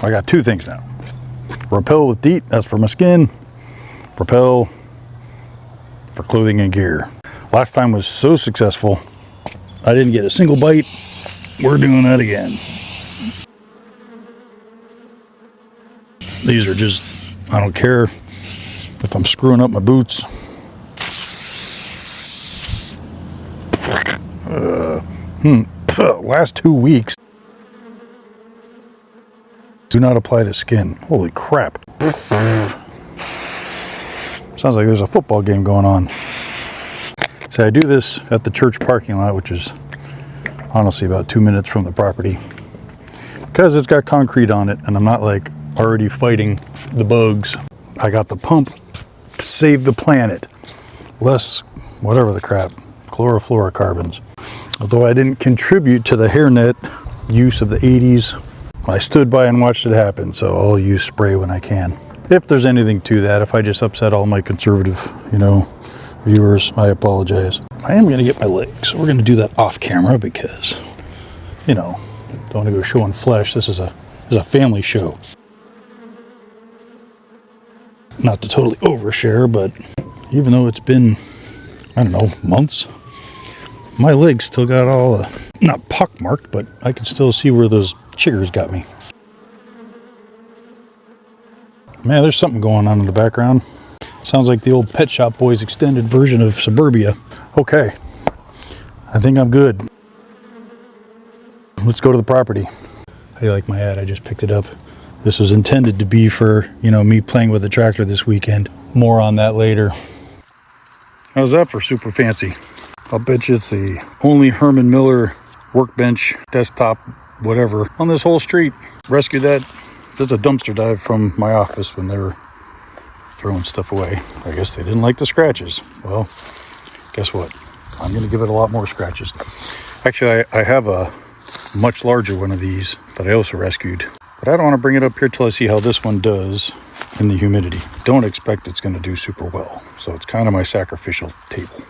I got two things now. Repel with DEET, that's for my skin. Repel for clothing and gear. Last time was so successful, I didn't get a single bite. We're doing that again. These are just, I don't care if I'm screwing up my boots. Last 2 weeks. Do not apply to skin. Holy crap. Sounds like there's a football game going on. So I do this at the church parking lot, which is honestly about 2 minutes from the property. Because it's got concrete on it and I'm not like already fighting the bugs. I got the pump to save the planet. Less, whatever the crap, chlorofluorocarbons. Although I didn't contribute to the hairnet use of the 80s, I stood by and watched it happen, so I'll use spray when I can. If there's anything to that, if I just upset all my conservative, viewers, I apologize. I am gonna get my legs. We're gonna do that off camera because, don't want to go showing flesh. This is a family show. Not to totally overshare, but even though it's been, I don't know, months, my legs still got all not pockmarked, but I can still see where those chiggers got me. Man, there's something going on in the background. Sounds like the old Pet Shop Boys extended version of Suburbia. Okay, I think I'm good. Let's go to the property. How do you like my ad? I just picked it up. This was intended to be for, me playing with the tractor this weekend. More on that later. How's that for super fancy? I'll bet you it's the only Herman Miller workbench, desktop, whatever, on this whole street. Rescued that. There's a dumpster dive from my office when they were throwing stuff away. I guess they didn't like the scratches. Well, guess what? I'm going to give it a lot more scratches. Actually, I have a much larger one of these that I also rescued. But I don't want to bring it up here till I see how this one does in the humidity. Don't expect it's going to do super well. So it's kind of my sacrificial table.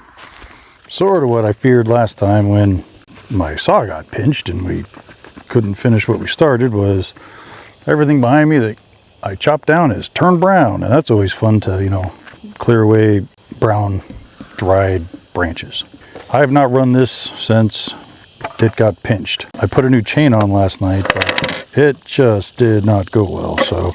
Sort of what I feared last time when my saw got pinched and we couldn't finish what we started was everything behind me that I chopped down is turned brown. And that's always fun to, clear away brown, dried branches. I have not run this since it got pinched. I put a new chain on last night, but it just did not go well. So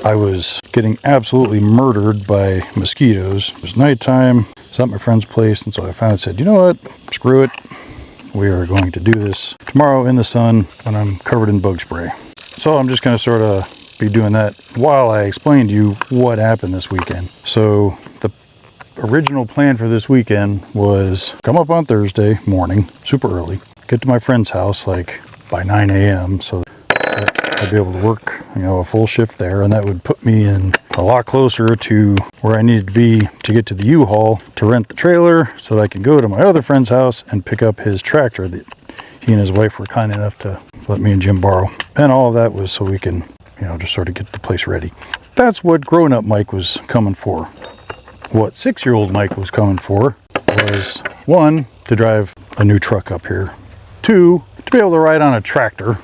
I was getting absolutely murdered by mosquitoes. It was nighttime. I was at my friend's place, and so I finally said, you know what? Screw it. We are going to do this tomorrow in the sun when I'm covered in bug spray. So I'm just going to sort of be doing that while I explain to you what happened this weekend. So the original plan for this weekend was come up on Thursday morning, super early, get to my friend's house like by 9 a.m. so I'd be able to work, a full shift there, and that would put me in a lot closer to where I needed to be to get to the U-Haul to rent the trailer so that I can go to my other friend's house and pick up his tractor that he and his wife were kind enough to let me and Jim borrow. And all of that was so we can, just sort of get the place ready. That's what grown-up Mike was coming for. What 6-year-old Mike was coming for was 1, to drive a new truck up here, 2, to be able to ride on a tractor,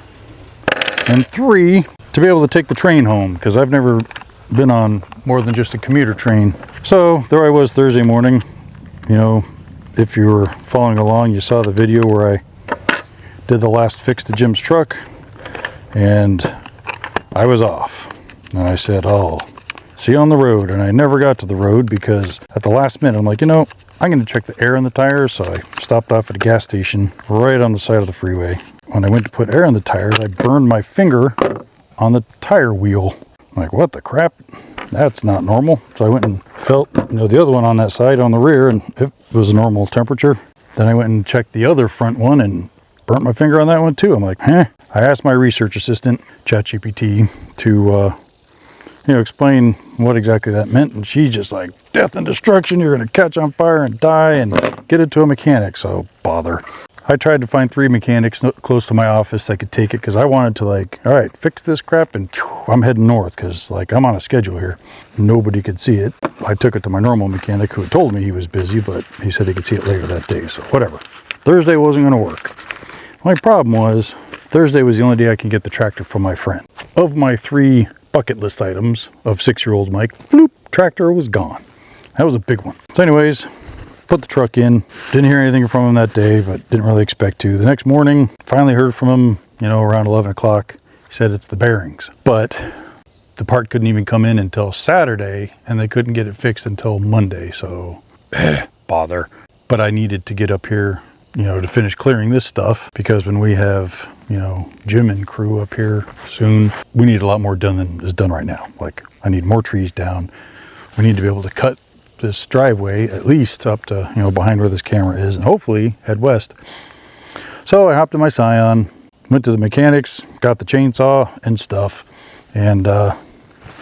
and 3, to be able to take the train home, because I've never been on more than just a commuter train. So there I was Thursday morning. If you were following along, you saw the video where I did the last fix to Jim's truck, and I was off. And I said, see you on the road. And I never got to the road because at the last minute, I'm like, I'm going to check the air in the tires. So I stopped off at a gas station right on the side of the freeway. When I went to put air in the tires, I burned my finger on the tire wheel. I'm like, what the crap? That's not normal. So I went and felt, the other one on that side on the rear, and it was a normal temperature. Then I went and checked the other front one and burnt my finger on that one too. I'm like, I asked my research assistant, ChatGPT, to explain what exactly that meant, and she's just like, death and destruction, you're going to catch on fire and die, and get it to a mechanic. So bother. I tried to find 3 mechanics close to my office that could take it, because I wanted to all right, fix this crap, and I'm heading north, because I'm on a schedule here. Nobody could see it. I took it to my normal mechanic, who had told me he was busy, but he said he could see it later that day, so whatever. Thursday wasn't going to work. My problem was Thursday was the only day I could get the tractor from my friend. Of my 3 bucket list items of 6-year-old Mike, bloop, tractor was gone. That was a big one. So anyways, put the truck in. Didn't hear anything from him that day, but didn't really expect to. The next morning, finally heard from him, around 11 o'clock. He said it's the bearings. But the part couldn't even come in until Saturday, and they couldn't get it fixed until Monday. So, bother. But I needed to get up here, to finish clearing this stuff, because when we have, Jim and crew up here soon, we need a lot more done than is done right now. Like, I need more trees down. We need to be able to cut this driveway at least up to, behind where this camera is, and hopefully head west. So I hopped in my Scion, went to the mechanics, got the chainsaw and stuff, and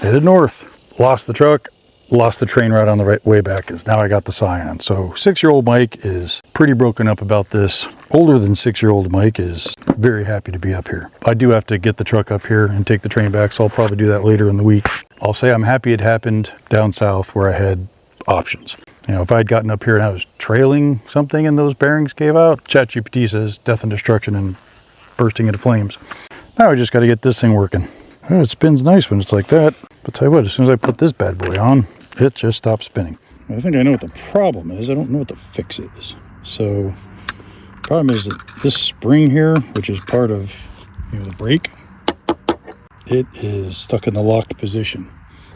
headed north. Lost the truck, lost the train ride on the way back, because now I got the Scion. So 6-year-old Mike is pretty broken up about this. Older than 6-year-old Mike is very happy to be up here. I do have to get the truck up here and take the train back, so I'll probably do that later in the week. I'll say I'm happy it happened down south where I had options. If I had gotten up here and I was trailing something and those bearings gave out, ChatGPT says death and destruction and bursting into flames. Now I just got to get this thing working. Oh, it spins nice when it's like that. But tell you what, as soon as I put this bad boy on, it just stops spinning. I think I know what the problem is. I don't know what the fix is. So the problem is that this spring here, which is part of the brake, it is stuck in the locked position.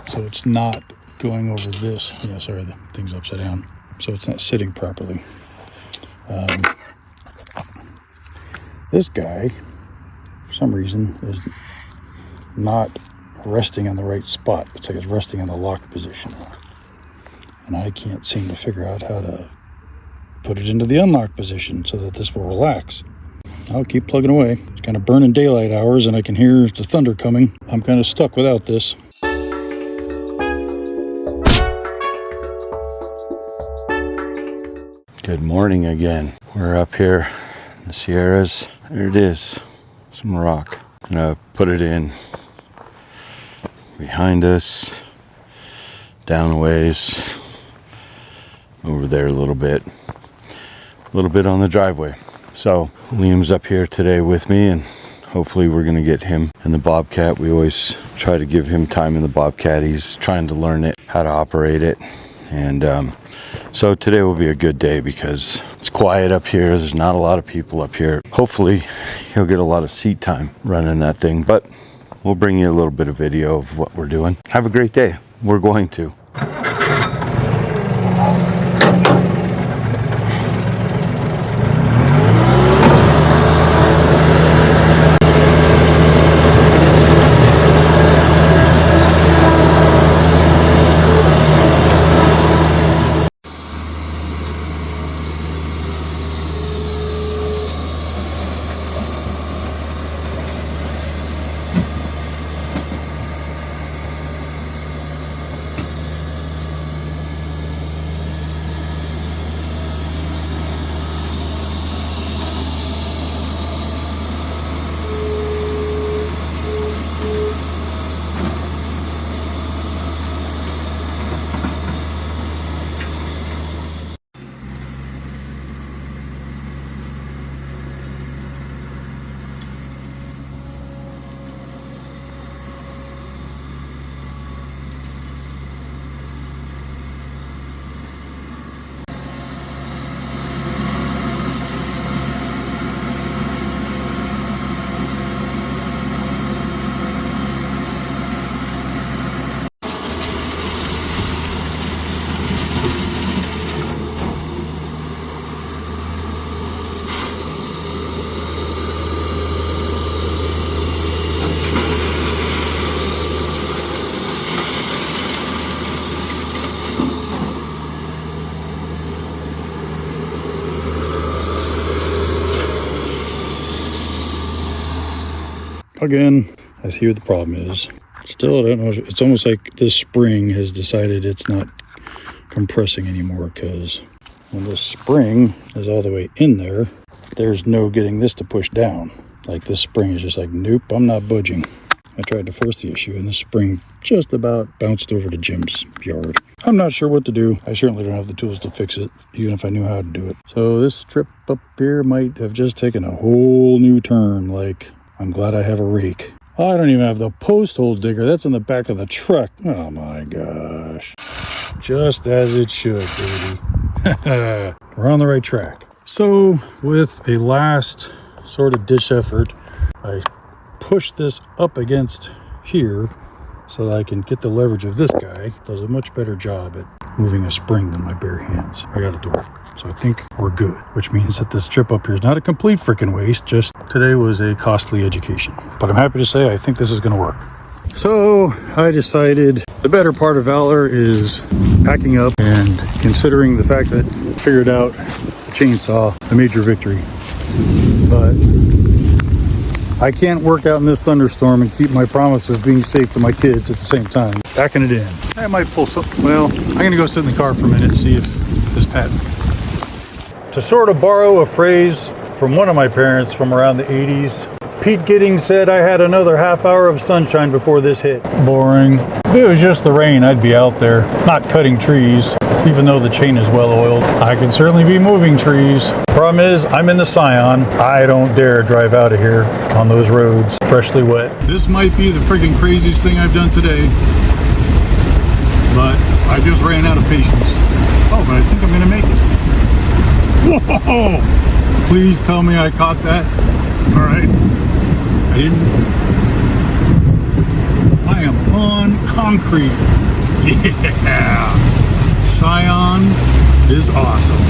So it's not going over this. Yeah, sorry, the thing's upside down. So it's not sitting properly. This guy, for some reason, is not resting on the right spot. It's like it's resting in the locked position. And I can't seem to figure out how to put it into the unlocked position so that this will relax. I'll keep plugging away. It's kind of burning daylight hours and I can hear the thunder coming. I'm kind of stuck without this. Good morning again. We're up here in the Sierras. There it is, some rock. I'm gonna put it in behind us, down a ways, over there a little bit on the driveway. So Liam's up here today with me, and hopefully we're gonna get him in the Bobcat. We always try to give him time in the Bobcat. He's trying to learn it, how to operate it, and so today will be a good day because it's quiet up here. There's not a lot of people up here. Hopefully he'll get a lot of seat time running that thing, but we'll bring you a little bit of video of what we're doing. Have a great day. We're going to. Again, I see what the problem is. Still, I don't know. It's almost like this spring has decided it's not compressing anymore, because when this spring is all the way in there, there's no getting this to push down. Like, this spring is just like, nope, I'm not budging. I tried to force the issue and the spring just about bounced over to Jim's yard. I'm not sure what to do. I certainly don't have the tools to fix it, even if I knew how to do it. So this trip up here might have just taken a whole new turn. Like, I'm glad I have a rake. Oh, I don't even have the post hole digger. That's in the back of the truck. Oh my gosh. Just as it should, baby. We're on the right track. So with a last sort of ditch effort, I pushed this up against here so that I can get the leverage of this guy. Does a much better job at moving a spring than my bare hands. I got it to work. So I think we're good, which means that this trip up here is not a complete freaking waste. Just today was a costly education. But I'm happy to say I think this is going to work. So I decided the better part of Valor is packing up and considering the fact that I figured out the chainsaw, a major victory. But I can't work out in this thunderstorm and keep my promise of being safe to my kids at the same time. Packing it in. I might pull something. Well, I'm going to go sit in the car for a minute and see if this pattern. To sort of borrow a phrase from one of my parents from around the 80s, Pete Giddings said I had another half hour of sunshine before this hit. Boring. If it was just the rain, I'd be out there, not cutting trees, even though the chain is well oiled. I can certainly be moving trees. Problem is, I'm in the Scion. I don't dare drive out of here on those roads, freshly wet. This might be the friggin' craziest thing I've done today, but I just ran out of patience. Oh, but I think I'm gonna make it. Whoa! Please tell me I caught that. All right. I didn't. I am on concrete. Yeah. Scion is awesome.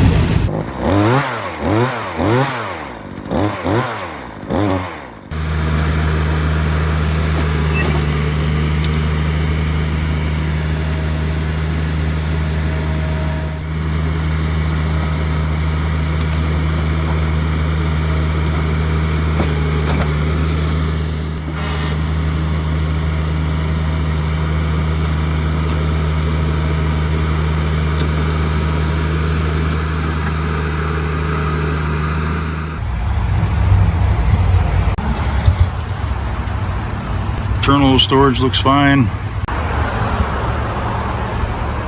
Internal storage looks fine.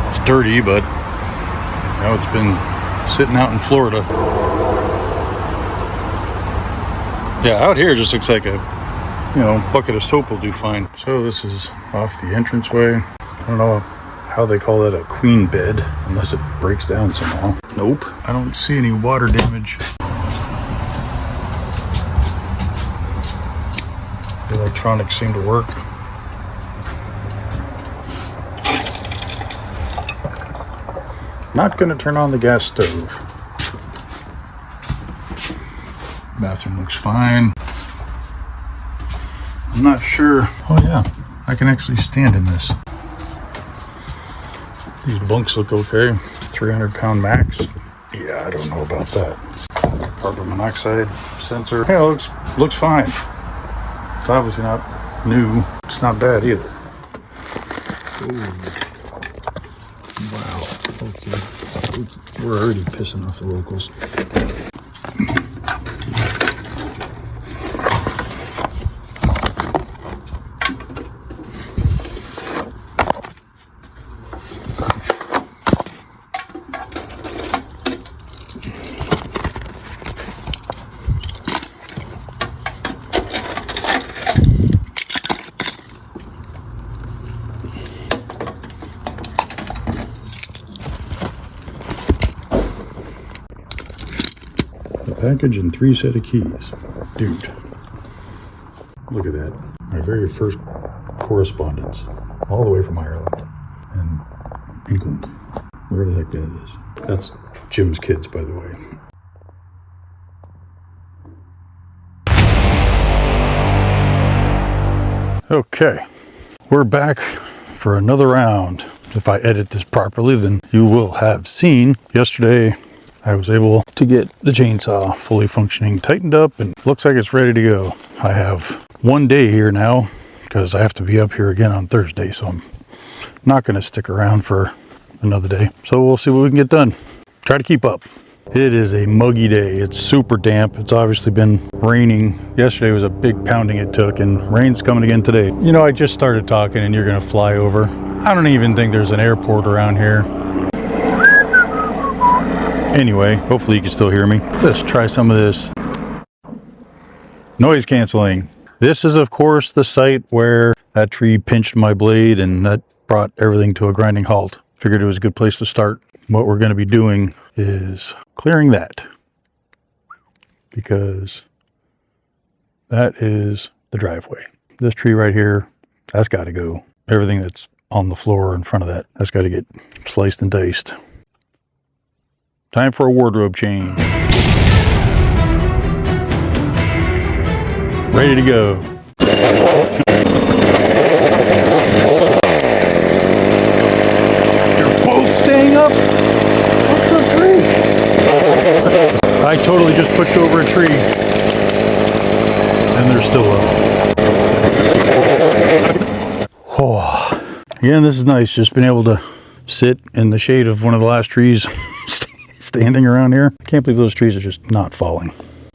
It's dirty, but you know, it's been sitting out in Florida. Yeah, out here it just looks like a, you know, bucket of soap will do fine. So this is off the entranceway. I don't know how they call that a queen bed, unless it breaks down somehow. Nope, I don't see any water damage. The electronics seem to work. Not gonna turn on the gas stove. Bathroom looks fine. I'm not sure. Oh yeah, I can actually stand in this. These bunks look okay. 300-pound max. Yeah, I don't know about that. Carbon monoxide sensor. Yeah, looks fine. It's obviously not new. It's not bad either. Ooh. Wow. Okay. We're already pissing off the locals. Package and 3 set of keys. Dude, look at that. My very first correspondence, all the way from Ireland and England, wherever the heck that is. That's Jim's kids, by the way. Okay, we're back for another round. If I edit this properly, then you will have seen yesterday I was able to get the chainsaw fully functioning, tightened up, and looks like it's ready to go. I have one day here now because I have to be up here again on Thursday, so I'm not going to stick around for another day. So we'll see what we can get done. Try to keep up. It is a muggy day. It's super damp. It's obviously been raining. Yesterday was a big pounding it took, and rain's coming again today. You know, I just started talking and you're gonna fly over. I don't even think there's an airport around here. Anyway, hopefully you can still hear me. Let's try some of this noise canceling. This is, of course, the site where that tree pinched my blade and that brought everything to a grinding halt. Figured it was a good place to start. What we're going to be doing is clearing that, because that is the driveway. This tree right here, that's got to go. Everything that's on the floor in front of that, that's got to get sliced and diced. Time for a wardrobe change. Ready to go. You're both staying up? What the freak? I totally just pushed over a tree. And they're still up. Oh. Again, this is nice. Just being able to sit in the shade of one of the last trees standing around here. I can't believe those trees are just not falling.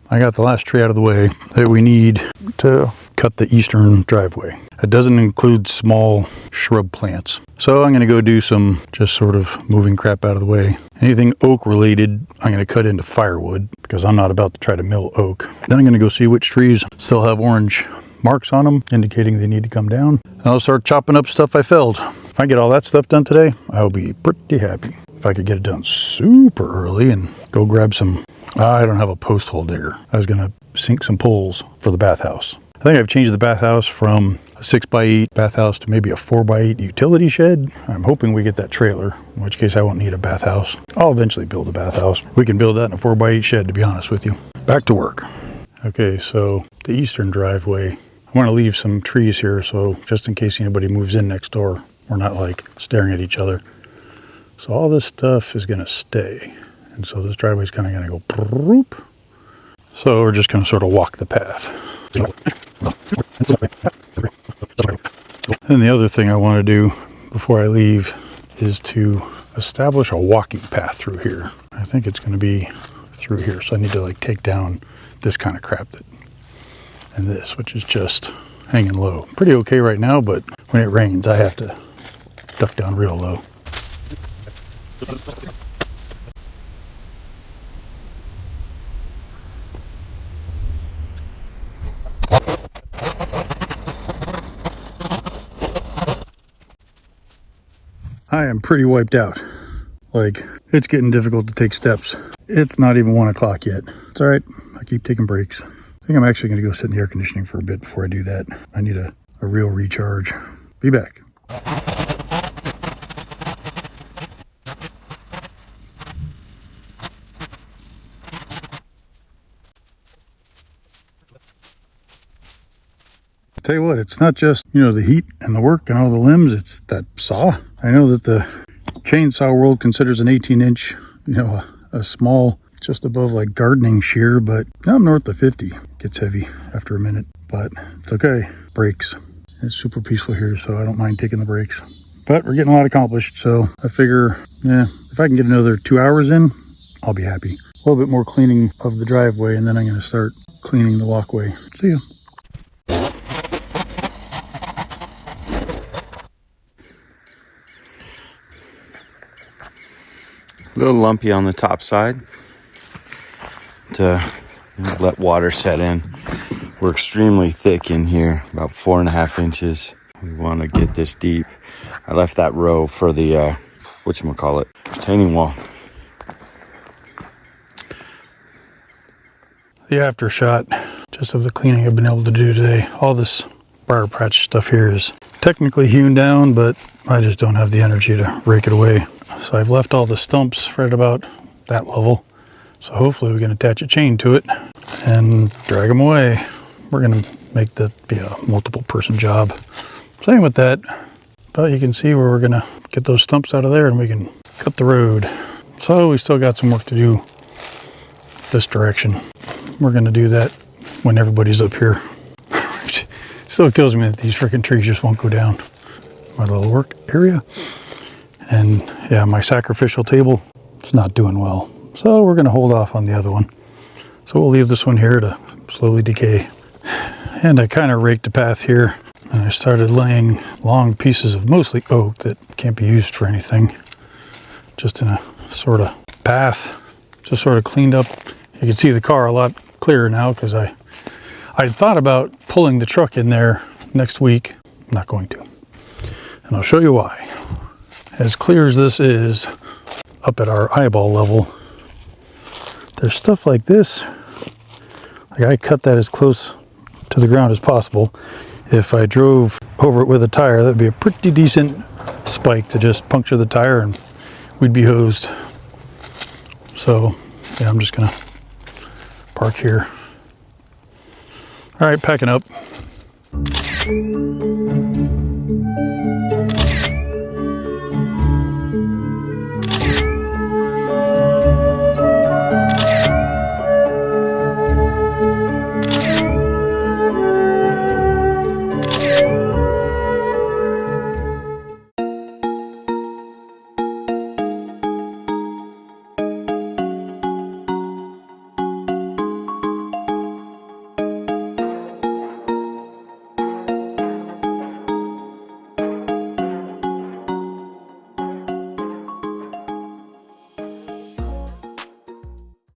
I got the last tree out of the way that we need to cut the eastern driveway. It doesn't include small shrub plants. So I'm gonna go do some just sort of moving crap out of the way. Anything oak related, I'm gonna cut into firewood because I'm not about to try to mill oak. Then I'm gonna go see which trees still have orange marks on them, indicating they need to come down. And I'll start chopping up stuff I felled. If I get all that stuff done today, I'll be pretty happy. If I could get it done super early and go grab some, I don't have a post hole digger. I was gonna sink some poles for the bathhouse. I think I've changed the bathhouse from a 6x8 bathhouse to maybe a 4x8 utility shed. I'm hoping we get that trailer, in which case I won't need a bathhouse. I'll eventually build a bathhouse. We can build that in a 4x8 shed, to be honest with you. Back to work. Okay, so the eastern driveway. I want to leave some trees here, so just in case anybody moves in next door, we're not like staring at each other. So all this stuff is gonna stay. And so this driveway is kind of gonna go proop. So we're just gonna sort of walk the path. And the other thing I want to do before I leave is to establish a walking path through here. I think it's going to be through here. So I need to like take down this kind of crap and this, which is just hanging low. Pretty okay right now, but when it rains, I have to duck down real low. I am pretty wiped out. Like, it's getting difficult to take steps. It's not even 1 o'clock yet. It's all right. I keep taking breaks. I think I'm actually going to go sit in the air conditioning for a bit before I do that. I need a real recharge. Be back. Tell you what, it's not just, you know, the heat and the work and all the limbs, it's that saw. I know that the chainsaw world considers an 18-inch, you know, a small, just above like gardening shear, but I'm north of 50. Gets heavy after a minute, but it's okay. Breaks. It's super peaceful here, so I don't mind taking the breaks. But we're getting a lot accomplished, so I figure, yeah, if I can get another 2 hours in, I'll be happy. A little bit more cleaning of the driveway, and then I'm going to start cleaning the walkway. See ya. A little lumpy on the top side to let water set in. We're extremely thick in here, about 4.5 inches. We want to get this deep. I left that row for the whatchamacallit, retaining wall. The after shot just of the cleaning I've been able to do today. All this briar patch stuff here is technically hewn down, but I just don't have the energy to rake it away. So I've left all the stumps right about that level. So hopefully we can attach a chain to it and drag them away. We're gonna make that be a multiple person job. Same with that, but you can see where we're gonna get those stumps out of there and we can cut the road. So we still got some work to do this direction. We're gonna do that when everybody's up here. Still kills me that these freaking trees just won't go down. My little work area. And yeah, my sacrificial table, it's not doing well. So we're going to hold off on the other one. So we'll leave this one here to slowly decay. And I kind of raked the path here, and I started laying long pieces of mostly oak that can't be used for anything, just in a sort of path, just sort of cleaned up. You can see the car a lot clearer now because I thought about pulling the truck in there next week. I'm not going to, and I'll show you why. As clear as this is up at our eyeball level, there's stuff like this. Like I cut that as close to the ground as possible. If I drove over it with a tire, that'd be a pretty decent spike to just puncture the tire and we'd be hosed. So yeah, I'm just gonna park here. All right, packing up.